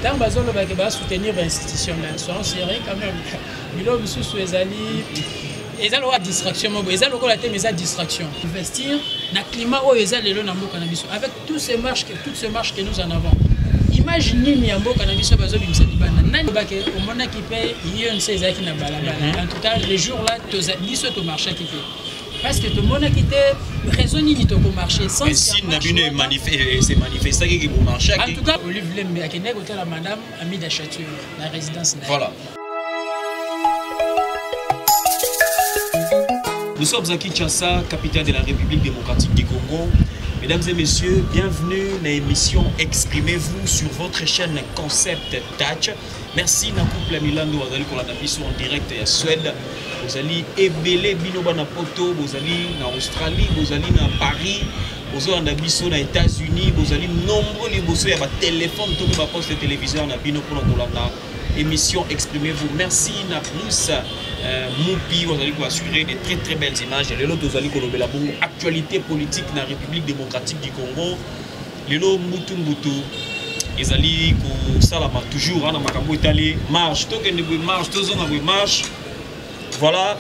tant que va soutenir l'institution, soyons sérieux quand même. Bilo Moussou Ezali. Ils ont la distraction, ils ont la distraction. Investir dans le climat où ils ont avec toutes ces marches que nous en avons. Imaginez Niambo cannabis bazo bimsa dibana. Nani bake au mona qui paye, il y a une saison qui n'a pas la balle. En tout cas, les jours là, biso to marché qui fait. Parce que tout le monde a quitté raisonné ni to marché sans. Mais si Nabine c'est manifesté qui pour marcher. En tout cas, Olive Lembe a kené côté la madame Amida Chature, la résidence. Voilà. Nous sommes à Kinshasa, capitale de la République démocratique du Congo. Mesdames et messieurs, bienvenue dans l'émission Exprimez-vous sur votre chaîne Concept Touch. Merci na couple Milando Azali pour la mission en direct à Suède. Vous allez ébélé Binoba na Poto, vous allez na Australie, vous allez na Paris, vous allez na Bisso na États-Unis, vous allez nombreux les bossos ya ba téléphone tout ba poste de télévision na Bino pour la émission Exprimez-vous. Merci na plus Moupi, vous allez assurer de très belles images. Et l'autre, vous allez la actualité politique dans la République démocratique du Congo. Lelo Mbutu ils allaient toujours en Makambo Italie marche, marche. Voilà,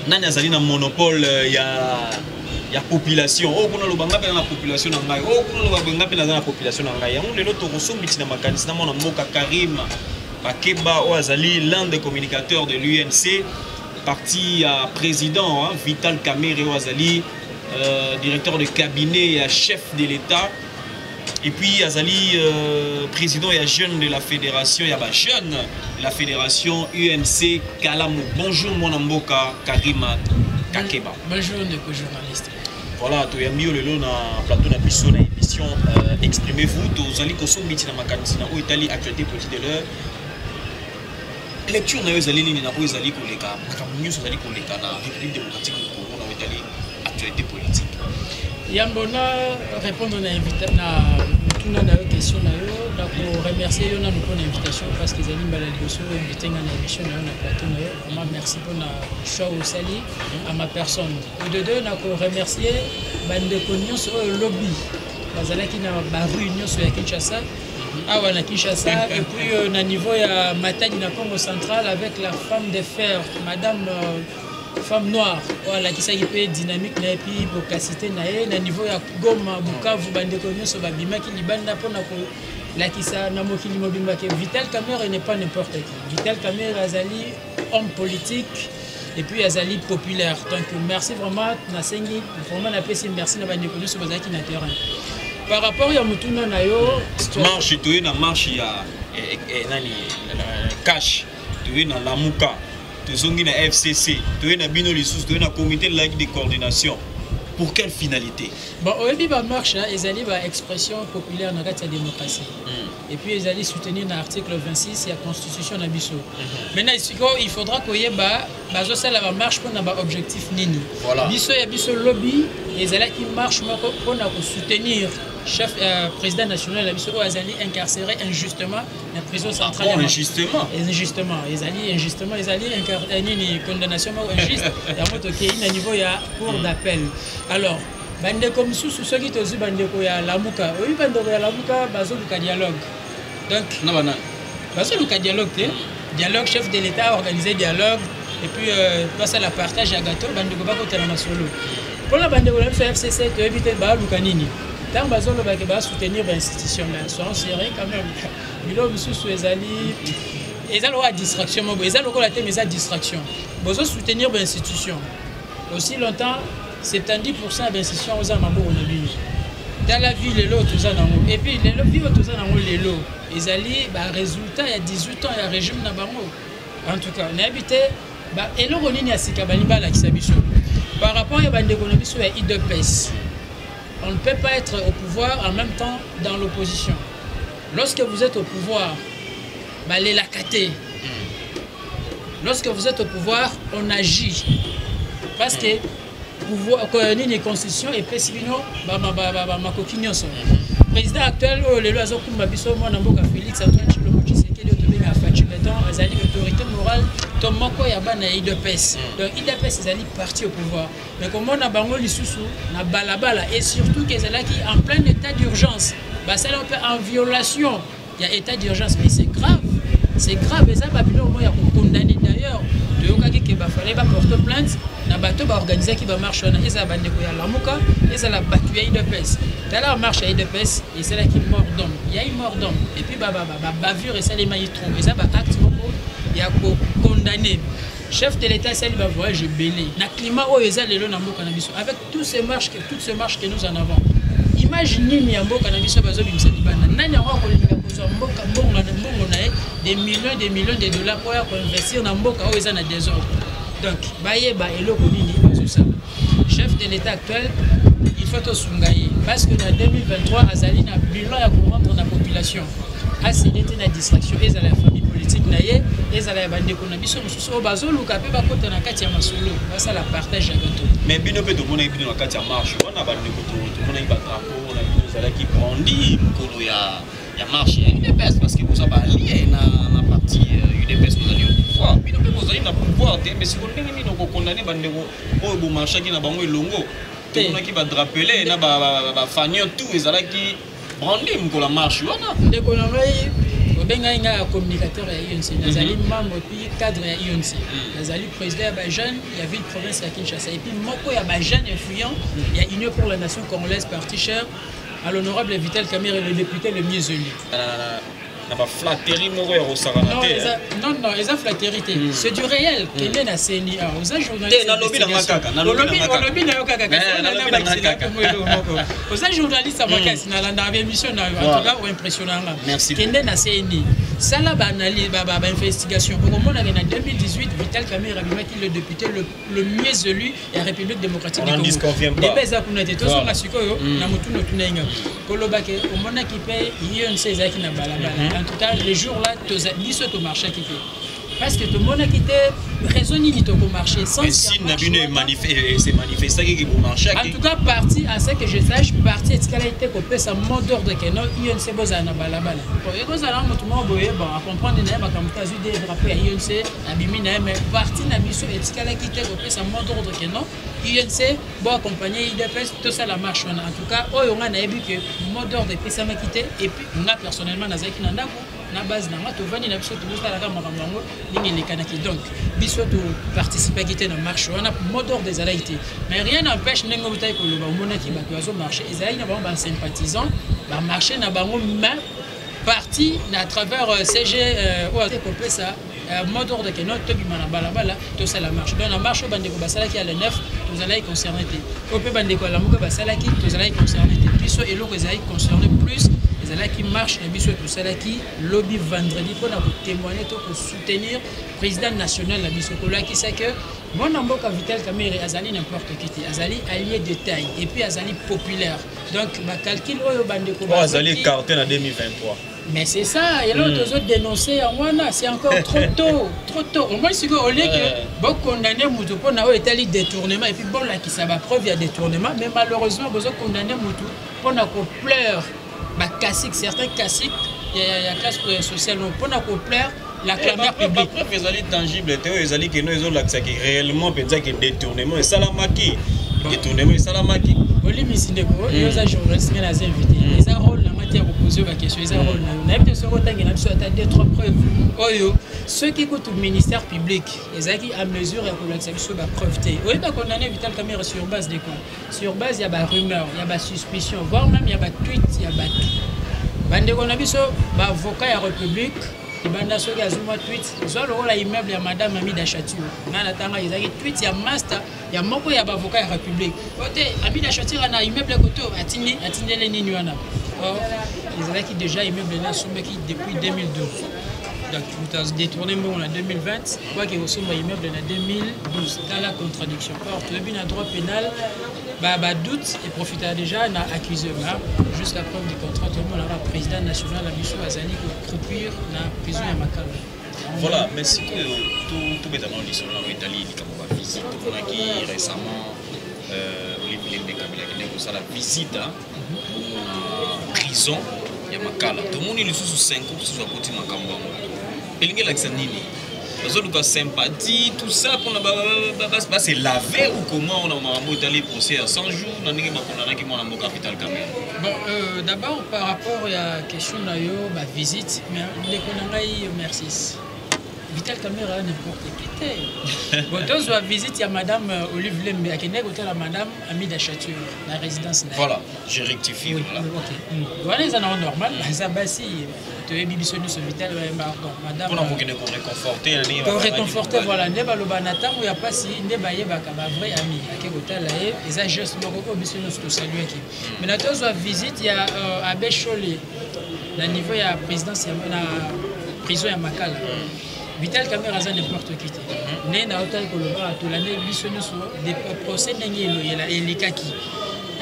nani azali na monopole ya population. Oh kuna lobanga pe na population na ngai. Oh kuna lobanga pe na population na ngai. Yango lelo to kosombiti na makanisi na mona mboka Karim Bakeba Oazali, l'un des communicateurs de l'UNC, parti à président, hein, Vital Kamerhe Oazali, directeur de cabinet et chef de l'État. Et puis Azali, président et jeune de la fédération, il y a jeune de la fédération UNC Kalamu. Bonjour mon amboka Karima Kakeba. Bonjour nos journalistes. Voilà, tu as mis le long dans plateau d'émission, émission Exprimez-vous. Tu as dit que son métier dans ma cantina où Italie actualité politique de l'heure. Lecture na yozali nini na yozali koleka makambo nyonso zali koleka na République démocratique du Congo na Italie actualité politique. Yambona répondre na invitation na tuna na question na yo na ko remercier yo na pour l'invitation parce que zali mbala liboso invité na émission na plateau na yo. Vraiment merci pour na show au sali à ma personne. De deux na ko remercier bande nyonso lobby bazalaki na ba rue nyonso ya Kinshasa. Ah ouais, à Kinshasa, et puis au niveau de Matadi, na Congo central, avec la femme de fer, madame femme noire, voilà, qui s'est dynamique, et puis pour caciter, na niveau de Goma, Bukavu, Bandekonyo, Sobabima, qui libanda pour la Kissa, Namokili Mobimbake. Vital Kamerhe n'est pas n'importe qui. Vital Kamerhe Azali, homme politique, et puis Azali populaire. Donc merci vraiment, Nasengi, vraiment, merci à Bandekonyo, Sobazaki, na terrain. Par rapport à Mutuna Nayo, marche, tu es dans marche, il y a cash, tu es dans la Mouka, tu es dans la FCC, tu es dans Bino Lissous, tu es dans le comité de coordination. Pour quelle finalité? Bon, au début, la marche, ils allaient à l'expression populaire dans la démocratie. Et puis, ils allaient soutenir l'article 26 et la constitution de Bissau. Maintenant, il faudra qu'il y ait la marche pour un objectif nini. Bissau et Bissau lobby, ils allaient qui marche pour soutenir chef président national de Bissau Azali incarcéré injustement dans la prison centrale. Ah bon, injustement? Injustement. Ils allaient injustement, ils allaient une condamnation injuste. Il y a un niveau de cour d'appel. Alors, bande comme sous ceux qui te disent bande ya lamuka, oui bande ya lamuka, bazo du dialogue. Donc, non, bazo du dialogue, dialogue chef de l'État organisé dialogue et puis passe à la partage à gâteau bande ko ba ko tela masolo. Pour la bande ko la FCC to éviter ba lukanini. Tant bazo le ba soutenir l'institution là, soyons sérieux quand même. Bilo Moussou Ezali ils ont la distraction, ils ont la thème distraction. Besoin soutenir l'institution. Aussi longtemps 70% d'institutions aux Amabo dans la ville, les lots, tout ça. Et puis, les lots, tout ça, les lots. Ils allaient, résultat, il y a 18 ans, il y a un régime dans Bango. En tout cas, on a habité, et là, on est à Sikabaniba, là, qui s'habille. Par rapport à l'économie, il y a IDPS. On ne peut pas être au pouvoir en même temps dans l'opposition. Lorsque vous êtes au pouvoir, les lacatés. Lorsque vous êtes au pouvoir, on agit. Parce que la constitution est précisément ma coquignon. Le président actuel, le Félix Antoine Tshilombo Tshisekedi, a une autorité morale, Tomoko Yabana IDPS. Donc IDPS est parti au pouvoir. Mais comme on a Bango Lissousou, on a Balabala, et surtout qu'ils sont en plein état d'urgence, en violation il y a état d'urgence, mais c'est grave. C'est grave, et ça va bien condamner d'ailleurs. Il fallait porter plainte, il va organiser qui va marcher, il va la Lamuka, il va battre IDPS. Dans la marche à IDPS, et c'est là qu'il mort d'homme. Il y a une mort d'homme. Et puis, bavure, et ça les mailles trop. Et ça va acte, il y a condamné. Chef de l'État, ça il va voyager belé. Dans le climat où ils ont avec toutes ces marches que nous en avons. Imaginez Miambo cannabis bazo bimisa libana. Nani a des millions de dollars pour investir dans mboka où ils ont des ordres. Donc, bayeba eloko nini bazo ça. Chef de l'État actuel, il faut tout sungaye parce que en 2023 azali na bilan ya comprendre la population. Assidité na distraction et à la famille politique naie et à la bande ko na biso mususu o bazo luka pe ba kota na kati ya masolo. Ça la partage à gato. Mais bino pe to mona bino na kati ya marche. On a bande ko to mona ba drapeau, on a bino zala qui brandi mukolo ya marche ya UDPS parce que vous avez allié na parti UDPS vous allez au pouvoir. Bino pe vous allez na pouvoir mais si vous ndenge bino ko condamner bande ko o bo marche ki na bango elongo. To mona ki ba drapeler na ba fanyo tout ezala ki brandi mukolo la marche wana. Ndeko na ngai un communicateur à INC, Nazali membre puis cadre à INC, Nazali président à jeune, il y a ville province à Kinshasa et puis Moko il y a jeune influent, il y a Union pour la nation congolaise parti cher à l'honorable Vital Kamerhe le député le mieux élu. Non, ils ont flatterie. C'est du réel. Il est dans CNIA. Aux journalistes. Aux journalistes, merci. Ça là, investigation. En 2018, Vital Kamerhe a le député le mieux élu de la République démocratique du Congo. En tout cas, les jours-là, ils ont marché. Parce que tout le monde a quitté, raisonné au marché. Mais si c'est manifesté qui est marché. En tout cas, parti, à ce que je sache, parti, est-ce qu'elle a été coupée sa mot d'ordre que non, INC Bozana Balabala. Et quand on a à comprendre, il y a des drapeaux à INC, à Bimina, mais parti, est-ce qu'elle a quitté coupée sa mot d'ordre que non, INC, bon, accompagner IDPS, tout ça la marche. En tout cas, on a vu que mot d'ordre et ça m'a quitté, et puis, on a personnellement, na base na to vani na biso to la makambo yango ningi lekanaki donc biso to participer qui dans marche on a mot d'ordre des alaïté mais rien n'empêche nengo butai ko loba mona ki ba to marcher ezali na ba sympathisant ba marcher na bango mais parti à travers CG ou à ça mot d'ordre que notre bimana balabala to ça la marche donc la marche bande ko basala qui a le 9 vous allez concerner au peu bande ko la muka basala qui vous allez concerner biso et l'autre allez concerner plus qui marche et biso tout ça qui lobby vendredi pour témoigner pour soutenir le président national la biso qui sait que mon amboka Vital Kamerhe azali n'importe qui azali allié de taille et puis azali populaire donc ma calcul oyo bande ko azali carté en 2023 mais c'est ça et l'autre autres dénoncer en wana c'est encore trop tôt au moins si au lieu que bon condamner mutu pour na étali détournement et puis bon là qui ça va preuve il y a détournement mais malheureusement besoin condamner mutu pour na ko pleure certains classiques, il y a classe sociale, pour nous plaire la clameur publique. La preuve est tangible, ils ont l'accès qui réellement peut dire que détournement et salamaki. Détournement et salamaki. Oli Misindeko, ils ont journalistes qui les invités. Ils ont rôle en matière de poser la question. Ils ont rôle. On a peut-être ce retard, il y a deux, trois preuves. Oyo, ceux qui écoutent le ministère public, ils ont à mesure et pour l'accès sur la preuve. Oui, donc on a Vital Kamerhe sur base de quoi? Sur base, il y a des rumeurs, il y a des suspicions, voire même il y a des tweets, il y a des tout. Bande on a vu ça, avocat de la République. Il y a un tweet, il y a un immeuble de Madame Amida Chature. Il y a un tweet, il y a un master, il y a un avocat de la République. Amida Chature, il y a un immeuble de côté, il y a un immeuble. Or, ils ont déjà immeuble depuis 2012. Donc, vous avez détourné en 2020, quoi qu'il y ait un immeuble en 2012, dans la contradiction. Or, tu as vu un droit pénal, doute et profiter déjà d'un accusé. Jusqu'à preuve du contrat, tout le monde aura président national à Bissou Azali pour croupir dans la prison à Makala. Voilà, mais c'est que tout bêtement l'histoire en Italie, il y a une visite qui récemment, Olivier Ndekabila qui a fait la visite à la prison à Makala. Tout le monde est sous 5 ans, sous la côté de Makamba. Et il y a l'accès nini. Bazoluka sympathie, tout ça pour c'est lavé ou comment on a étalé procès à 100 jours dans les capital caméra. Bon, d'abord par rapport à la question de la visite, mais les merci. Vital Caméra n'importe qui. Bon, dans la visite, il y a Madame Olive Lembe, qui est la Madame Amida Chature, la résidence. Voilà, je rectifie. Oui, voilà. Ok. Voilà, c'est normal. Ça va si tu es bibisonné sur Vital, Madame. Pour nous réconforter, pour réconforter, voilà. Ne pas le banatam ou y a pas si ne pas y va comme vrai ami. À quel côté là et ça juste le recours bibisonné sur saluer qui. Mais dans la visite, il y a Abbé Cholé. Dans le niveau il y a présidence, il y a prison à Makala. Vital Caméra ça n'importe qui. Né na hôtel Colomba tout l'année bibisonné sur des procès n'engelo et les kaki.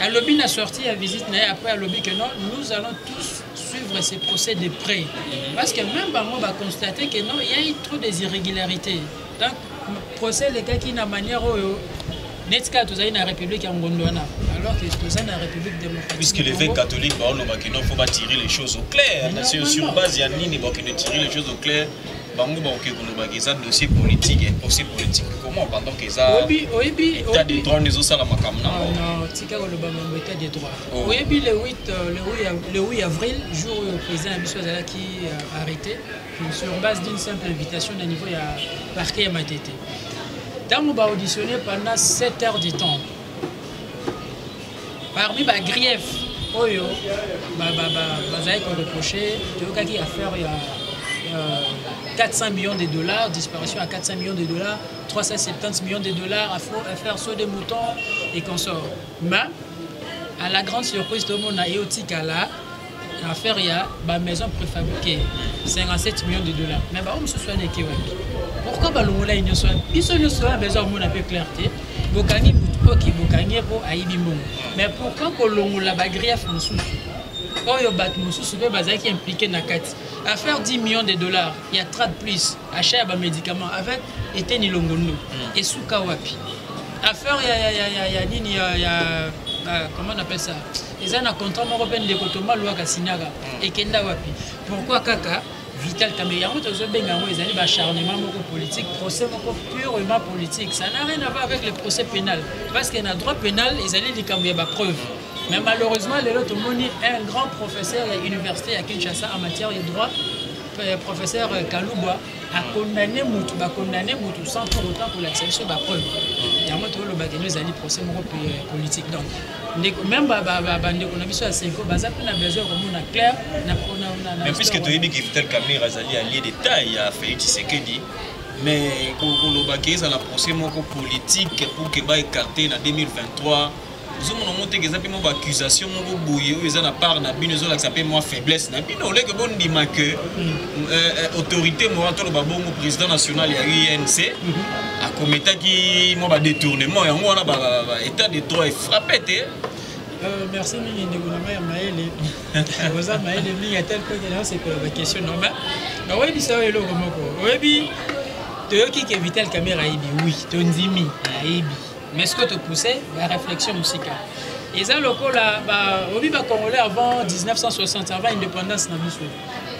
À lobby n'a sorti à visite après à lobby que non, nous allons tous suivre ces procès de près. Parce que même on va constater que non, il y a eu trop des irrégularités. Donc, procès les gars qui n'a manière Netska tout ça dans la République en Gondwana. Alors que tout ça dans la République démocratique. Puisque les évêques catholiques, il ne faut pas tirer les choses au clair. Sur base, il y a ni ne tirer les choses au clair. Ça dossier politique et procès politique comment pendant que ça t'as des droits des autres à la macamna non tika kolobama état des droits oui le 8 avril jour où le président Abisso Azala qui arrêté sur base d'une simple invitation au niveau ya parquet à Matete dans on va auditionner pendant 7 heures de temps parmi les griefs oyo bazai ko reprocher to qui affaire ya 400 millions de dollars, disparition à 400 millions de dollars, 370 millions de dollars à faire saut des moutons et consorts. Mais, à la grande surprise, tout le monde a eu là, à faire une maison préfabriquée, 57 millions de dollars. Mais on se soigne qui pourquoi l'on a une soin? Il se nous soigne, besoin de un peu clarté. Bokani qui bokani pour Aïbimon. Mais pourquoi l'on a la grief nous souffre? Quand il y a des gens qui sont impliqués dans la carte, à faire 10 millions de dollars, il y a 30 plus, achat de médicaments avec Eten Ilongono et Soukawapi. À faire, il y a comment on appelle ça? Ils ont un contrat européen de Kotoma, Louaka Sinaga et Kenda Wapi. Pourquoi Kaka? Vital Caméra, ils ont un acharnement politique, procès purement politique. Ça n'a rien à voir avec le procès pénal. Parce qu'il y a un droit pénal, ils allaient dire qu'il y a des preuves. Mais malheureusement, l'autre un grand professeur à l'université à Kinshasa en matière de droit, professeur Kalouba, a condamné Moutou sans pour autant pour l'acception de la preuve. Il y a un procès politique. Donc, même si on a 5 ans, on a besoin de clair. Mais puisque tu as dit que Vital Caméra a lié des détails à Félix Tshisekedi, mais il y a un procès politique pour qu'il soit écarté en 2023. Nous avons monté des accusations, ils ont une part de s'appelle moi faiblesse. Nous avons dit que l'autorité morale du président national de l'UNC a commis un détournement et un état de droit frappé. Merci, il y a tel que la question normale. Oui, ça est le oui, tu as qui Vital Caméra, oui, tu as dit mais ce que tu poussais, la réflexion musicale. Et ça, le coup là, au Biba Congolais avant 1960, avant l'indépendance,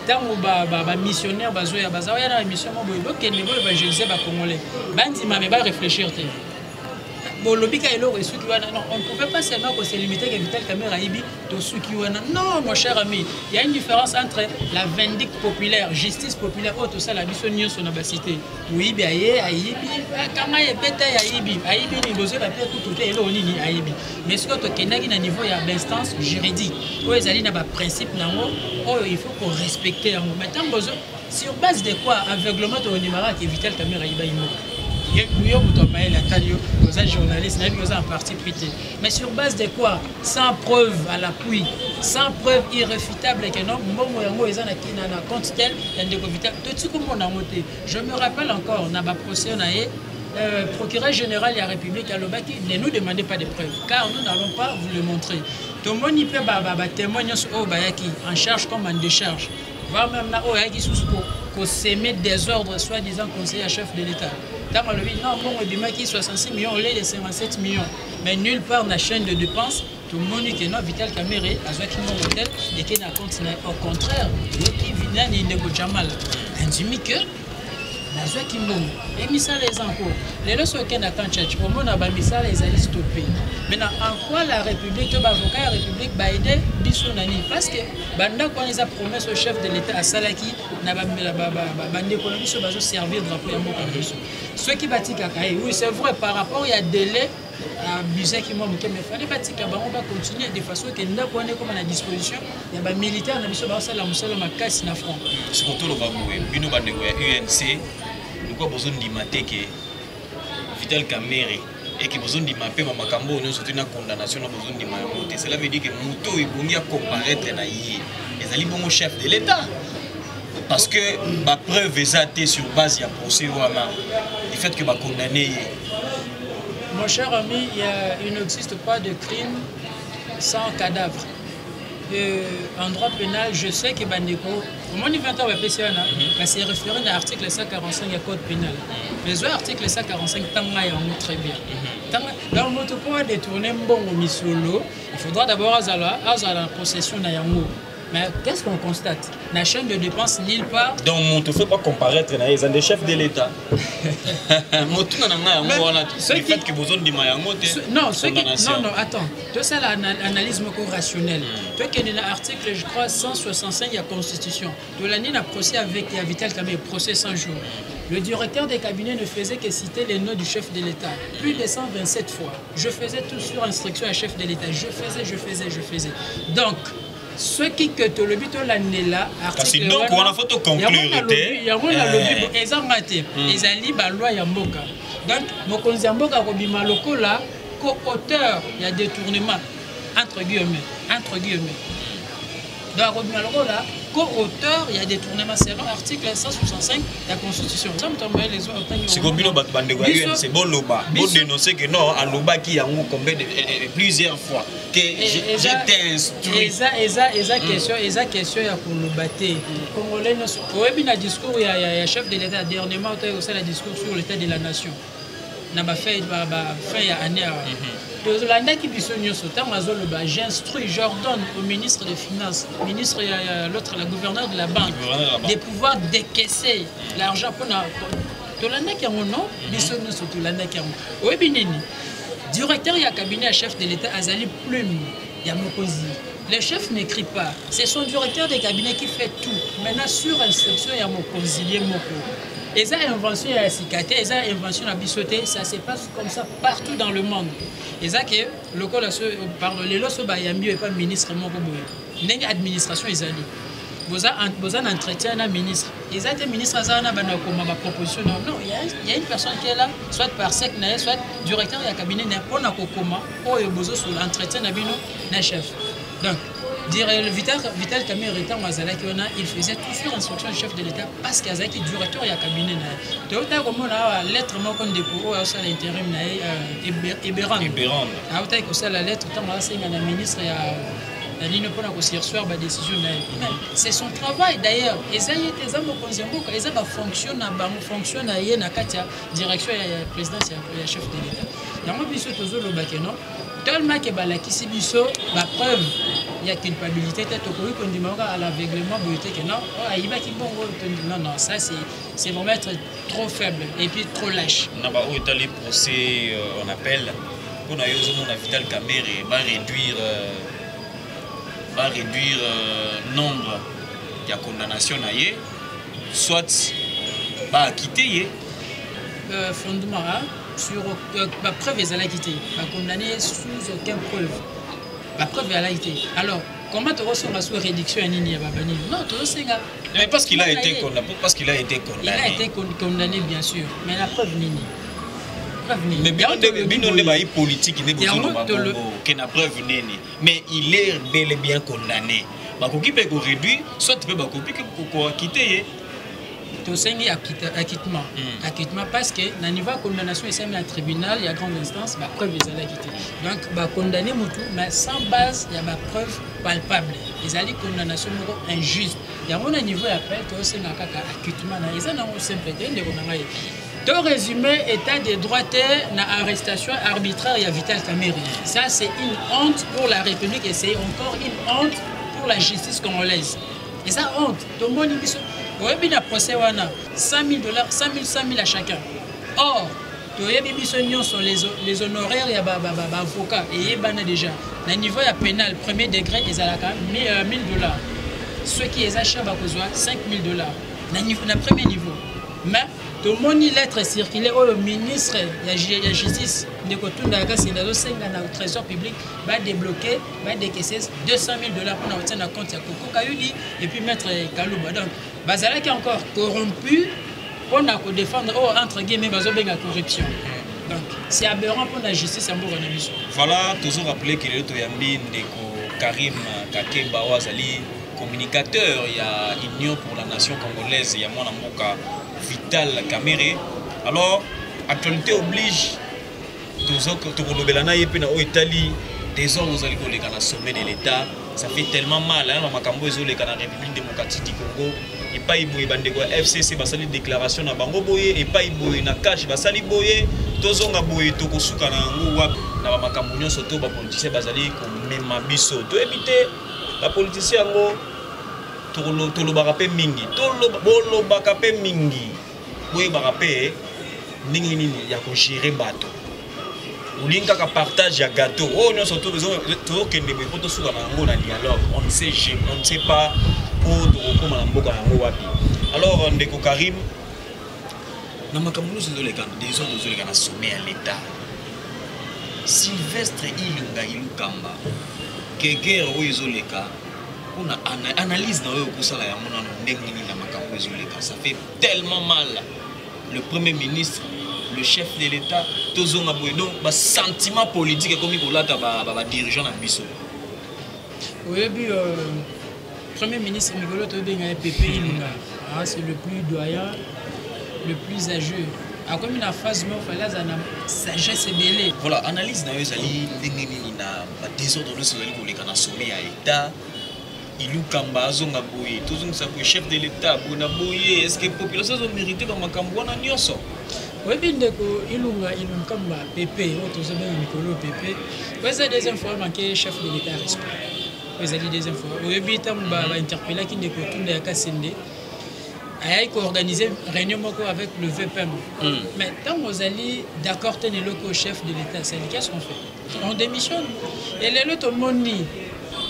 tant que missionnaire, il y a une mission, il y a une jeune Congolais. Il va réfléchir. On ne pouvait pas seulement se limiter à Vital Caméra Ibi, non, mon cher ami, il y a une différence entre la vindicte populaire, justice populaire, tout ça, la mission de son abacité. Oui, bien, Aïbi, quand il y a Aïbi, Aïbi, il y a Aïbi. Mais ce que tu as un niveau d'instance juridique, où il y a un principe, il faut qu'on respecte. Maintenant, sur base de quoi, aveuglement de numéro qui est Vital Caméra Ibi. Journaliste, en partie prêté. Mais sur base de quoi? Sans preuve à l'appui, sans preuve irréfutable que non, je me rappelle encore, procureur général de la République à Lobaki ne nous demandez pas de preuves, car nous n'allons pas vous le montrer. Tout le monde peut témoigner en charge comme en décharge. Voire même là, pour s'aimer des ordres, soi-disant conseiller à chef de l'État. Tant qu'on dit non, bon, il dit 66 millions au lieu de 57 millions. Mais nulle part dans la chaîne de dépenses, tout le monde dit que non, Vital Caméra, à ce qui mon hôtel, et qu'il n'a continué. Au contraire, il vient de Jamal. Il dit que nazwa kimbongo et misala les encore les lorsque on a quand church au monde ba misala les allait stopper maintenant en quoi la république to ba avocat la république ba aider biso nani parce que banda quand ils a promesse au chef de l'état à Salaki na ba bande ko biso ba servir drapeau ya moko biso ceux qui batika kai oui c'est vrai par rapport il y a délai à budget qui moi mais fallait batika ba on va continuer de façon que ndako on est comme à disposition il y a ba militaire na biso ba sala musala makasi na front c'est pour tout le baboué bino bande ko UNC nous quoi besoin d'imiter que Vital Kamerhe et qui besoin d'imiter makambo nous surtout na condamnation na besoin d'imiter cela veut dire que moto ibongi a comparaître na yé les ali bon chef de l'état parce que ma preuve est sur base ya procès wana le fait que ba condamné. Mon cher ami, il n'existe pas de crime sans cadavre. En droit pénal, je sais que Bandeko, au moins 20 ans, c'est référé à l'article 145 du Code pénal. Les articles 145, très bien. Dans notre point de détourner bon au misolo, il faudra d'abord avoir la possession d'un yango. Mais qu'est-ce qu'on constate? La chaîne de dépenses nulle part. Donc, on ne fait pas comparaître ils ont des chefs de l'État. Non, attends. Tout ça, l'analyse rationnelle. Toi qui es dans l'article, je crois, 165 de la Constitution. De l'année, on a procès avec Vital Kamerhe, procès 100 jours. Le directeur des cabinets ne faisait que citer les noms du chef de l'État. Plus de 127 fois. Je faisais tout sur instruction à chef de l'État. Je faisais. Donc, ce qui que tu le but l'année là article donc on a fait conclure il y a un lobby ils ont raté ils allaient ba loi ya mboka donc mokonzi mboka ko bima lokola ko auteur il y a détournement entre guillemets donc ko bima lokola ko auteur il y a détournement selon l'article 165 de la Constitution. C'est comme bino bande ko c'est bon loba bon dénoncer que non à loba qui a combien de plusieurs fois que j'étais instruit eza question ya kolobaté congolais oyebi na discours ya chef de l'état dernièrement au sein la discours sur l'état de la nation na ba fait ya année tozolanda ki biso nyonso ntango azoloba j'instruis j'ordonne au ministre des finances ministre l'autre la gouverneur de la banque de pouvoir décaisser l'argent pour na tolanda ki yango non biso nyonso tolanda ki yango oyebi nini directeur et cabinet à chef de l'État Azali Plume Yamokozi. Le chef n'écrit pas. C'est son directeur de cabinet qui fait tout. Maintenant, sur instruction, il y a Mokozi, et ça, invention à cicater, et ça, invention à bissoter, ça se passe comme ça partout dans le monde. Et ça, que le col les lois bayambi et pas ministre Mokoboy. N'est administration Izali. Vous avez un entretien à un ministre. Ils ont été ministres à ma proposition. Non, il y a une personne qui est là, soit par sec, soit directeur de cabinet, n'importe comment, ou il y a sur l'entretien d'un chef. Donc, dire le Vital Kamerhe il faisait tout sur instruction du chef de l'État parce qu'il y a un directeur de cabinet. Donc, la lettre qu'on dépôt à l'intérim Ebérand. La lettre, la ministre la ligne pour la recevoir la décision. C'est son travail d'ailleurs. Et ça y est, ils ont fonctionné à la direction et la présidence et le chef de l'État. Dans mon biso toujours le bakeno. Tellement que la kisibiso la preuve il y a culpabilité peut-être qu'on dit à l'aveuglement que non ça c'est vraiment être trop faible et puis trop lâche. On a les procès on appelle pour na Vital Kamerhe va réduire nombre de condamnations soit va acquitter fondement sur la preuve est à l'acquitté va condamner sous aucune preuve la preuve est à l'acquitté alors comment tu ressens la sous réduction à Nini non tu sais mais parce qu'il a été condamné il a été condamné bien sûr mais la preuve Nini mais bien de politique il n'est pas preuve mais il est bel et bien condamné bakoki peut réduire soit tu peux bakoki ko quitter tosengi acquittement parce que na niveau condamnation et un tribunal il y a grande instance ba preuve ezala quitté donc ba condamner mutu mais sans base il y a ba preuve palpable ezali condamnation moko injuste ya mona niveau ya appel tosenga kaka acquittement na ezana on simple ndeko na ngai. De résumé, état de droit na arrestation arbitraire et Vital Kamerhe. Ça, c'est une honte pour la République et c'est encore une honte pour la justice congolaise. Et ça, honte. Oui, il y a un procès, 100 000 $, 100 000 à chacun. Or, sur les honoraires, il y a des avocats. Et il y a déjà. Le niveau pénal, premier degré, il y a 1 000 $. Ceux qui ont acheté 5 000 $. Le premier niveau. Mais, tout le monde lettre circulée au ministre de la Justice, le Trésor public, va débloquer, va décaisser 200 000 $ pour obtenir un compte à Coco Kayudi et puis mettre Kalouba. Donc, Bazala qui est encore corrompu pour défendre, entre guillemets, la corruption. Donc, c'est aberrant pour la justice en Bourg-en-Abisso. Voilà, toujours rappeler que le Toyambi Karim Kakeba Wazali, communicateur, il y a Union pour la nation congolaise, il y a mon Mboka Vital Kamere. Alors, actualité oblige, des hommes dans le sommet de l'État. Ça fait tellement mal, hein, dans la République démocratique du Congo. Et pas FCC, basali déclaration na bango boye, et pas na cash, basali boye, tozonga boye, tokosuka na ngo wap, na makambo nyonso to ba politicien basali ko mema biso. To éviter ba politicien ngo tolobaka pe mingi, bolobaka pe mingi. Boye barape ningi nini ya ko gérer bato. Ulinga ka partage ya gâteau. Oh non surtout to kende boye poto suka na ngo na dialogue. On ne sait pas. Alors, Ndeko Karim, dans ma camouflage des autres dans sommet à l'État. Sylvestre Ilunga Ilukamba, Keker Oizoleka, on a analyse dans le Kusala Yamona Ndengini dans ma camouflage. Ça fait tellement mal. Le Premier ministre, le chef de l'État, tous ont aboué. Donc, le sentiment politique comme il y a des dirigeants dans le Bissau. Oui, Premier ministre Migolo Tobenga PP Ilunga, c'est le plus doyen, le plus âgeux. A comme une phase mort, il fallait une sagesse belée. Voilà, analyse na yozali ndengeni na désordre de sozali ko leka na sommet à l'État. Ilukamba azonga boye, tozonga sa chef de l'État, bona boye, est-ce que population ont mérité dans makambo na nyonso? Oui, Ndeko Ilunga Ilukamba PP, Tobenga Migolo PP. C'est deuxième fois que chef de l'État respect. Vous avez des infos. Vous avez interpellé qui ne peut tout Kassende. Il a organisé une réunion avec le VPM. Mais tant que vous allez d'accord tenir le chef de l'État, qu'est-ce qu'on fait? On démissionne. Et les autres moni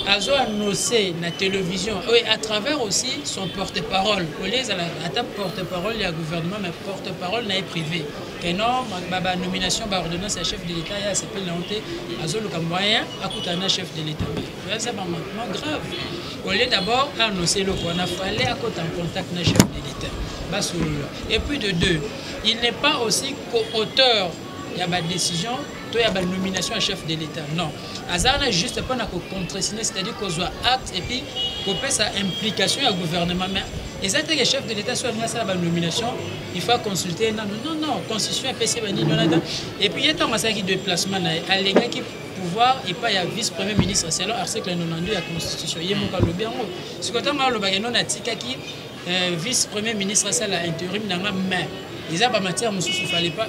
a annoncé la télévision, oui, à travers aussi son porte-parole. Au lieu de la porte-parole, il y a le gouvernement, mais porte-parole n'est privé. Que non, la nomination, l'ordonnance à chef de l'État, il s'appelle Lanté, à moyen, à côté d'un chef de l'État. C'est vraiment grave. Au lieu d'abord annoncer le qu'on a fallu à côté en contact avec le chef de l'État. Et puis de deux, il n'est pas aussi co-auteur. Il y a une décision, il y a une nomination à chef de l'État. Non. Azar n'a juste pas contre-signer, c'est-à-dire qu'on soit acte et puis qu'on fait sa implication au gouvernement. Mais les que chef de l'État soit à la nomination, il faut consulter. Non, constitution PC, et puis il y a un qui déplacement à l'égard qui pouvoir et pas il y a vice-premier ministre, c'est l'article 92 de la Constitution. Il y a mon cas bien. Ce que tu as le non qui vice-premier ministre, c'est l'intérim dans la main. Les abats matière, il ne fallait pas.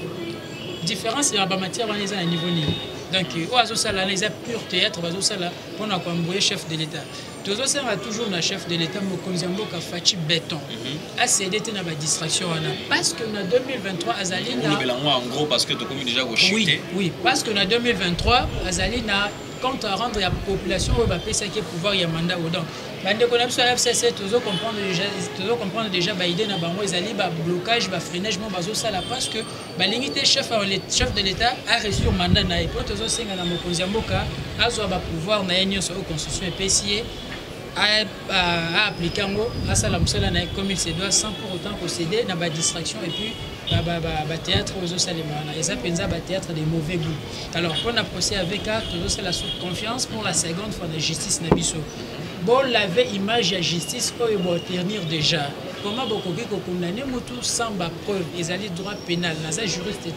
Différence en matière à niveau niveau. Donc, oiseau sala, les pur théâtre, oiseau sala, pour nous chef de l'État. Tout ça, on a toujours un chef de l'État, Mokonziambo Kafachi Béton. A cédé dans la distraction. Parce que en 2023, Azalina. En gros, parce que tu as déjà rechuté. Oui, parce que en 2023, Azalina, quand on rendre la population, on va payer ce qui est pouvoir, il y a un mandat au don. Sur la FCC, tu dois comprendre déjà l'idée de blocage, freinage, parce que l'unité chef de l'État a reçu un mandat. Et pour tous ceux qui ont pouvoir, la constitution et PCA à appliquer comme il se doit sans pour autant procéder à la distraction et puis théâtre aux Salimana. Et ça peut théâtre des mauvais goûts. Alors, pour la procéder avec la sous-confiance pour la seconde fois de justice Nabiso. Bon, laver image de justice pour tenir déjà. Comment beaucoup de condamner sans preuve, ils allaient droit pénal, dans sa juriste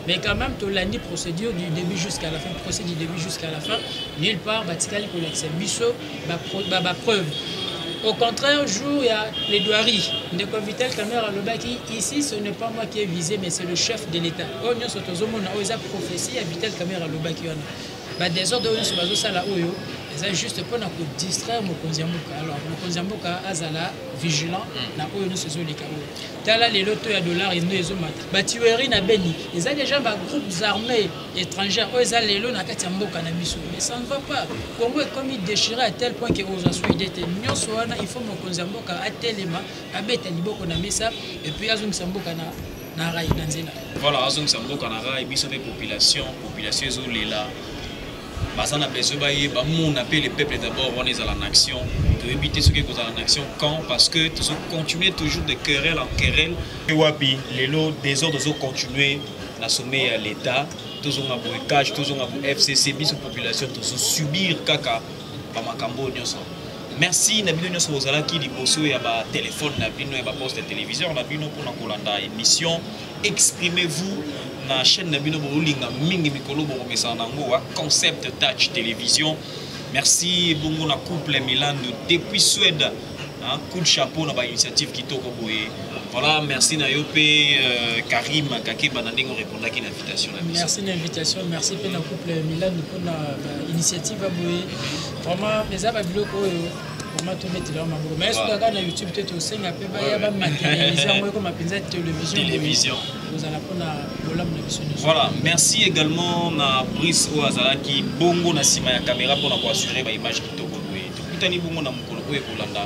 mais quand même, tu l'as dit procédure du début jusqu'à la fin, procédure du début jusqu'à la fin, nulle part, Batikali pour l'excès, biso, preuve. Au contraire, jour, il y a les douaries. De Vital Caméra Lobaki, ici, ce n'est pas moi qui ai visé, mais c'est le chef de l'État. Oh, nous sommes tous les prophétie à Vital Caméra Lobaki. Désordre, nous sommes tous les c'est juste pour nous distraire mon konziamboka. Alors mon konziamboka azala vigilant na oyo nous faisons les cabos. Tala les lotos à dollars ils nous ont mat. Batuerie na beni. Ils ont déjà des groupes armés étrangers. Eux ils les lots na katiamboka na biso. Mais ça ne va pas. Congo est comme il déchiré à tel point que aux assués d'être nyonso wana il faut mon konziamboka à telema abeta liboko na mesa et puis azong samboka na rai na nzela. Voilà, azong samboka na rai biso des population ezolela. On a besoin on appelle le peuple d'abord, on est en action. De éviter ce qui est en action quand parce que tu continuer toujours de querelle en querelle. Et wapi, les lots des ordres ont continué à sommer à l'État, toujours un boycott, toujours un FCC, bis population, toujours subir kaka, par ma cambo merci Nabino Nyoso Ozalaki di Bosso et à téléphone, Nabino et à poste de télévision, Nabino pour la Kolanda émission. Exprimez-vous. La chaîne Nabino Boulinga Mingi Mikolo Boromesanango Concept Touch Télévision. Merci Bongo na couple Milan depuis Suède. Coup de chapeau dans l'initiative qui toko boye. Voilà, merci Nayope Karim Kake Banandingo répondre à l'invitation. Merci l'invitation, merci pour le couple Milan pour l'initiative à boye. Vraiment, les ababiloko comment tu mets là mais est-ce que dans YouTube tu aussi un peu ba matérialiser moi comme pinza télévision vous allez prendre voilà merci également na Brice Oazalaki bongo na sima ya caméra pour assurer ba image qui toko boye tukutani bongo na mukolo ko ekolanda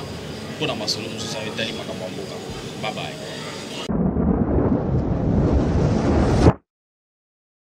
pour na masolo mususa etali makambo mboka bye bye.